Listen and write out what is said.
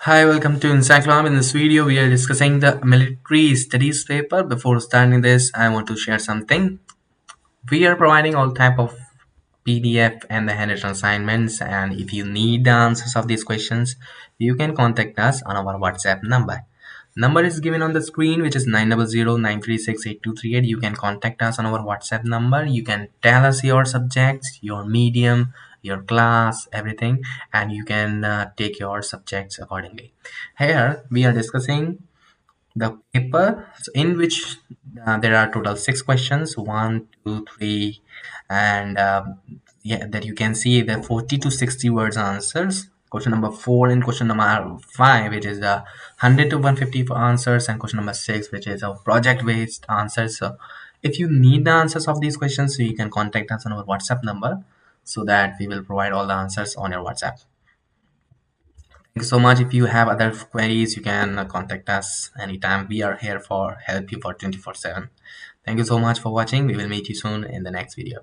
Hi, welcome to Encyclopedia. In this video, we are discussing the military studies paper. Before starting this, I want to share something. We are providing all type of PDF and the handwritten assignments, and if you need the answers of these questions, you can contact us on our WhatsApp number. Number is given on the screen, which is 900-936-8238. You can contact us on our WhatsApp number. You can tell us your subjects, your medium, your class, everything, and you can take your subjects accordingly. Here we are discussing the paper, in which there are total six questions, one, two, three, and yeah, that you can see the 40 to 60 words answers. Question number four and question number five, which is the 100 to 150 for answers, and question number six, which is a project based answers. So if you need the answers of these questions, so you can contact us on our WhatsApp number, so that we will provide all the answers on your WhatsApp. Thank you so much. If you have other queries, you can contact us anytime. We are here for help you for 24/7. Thank you so much for watching. We will meet you soon in the next video.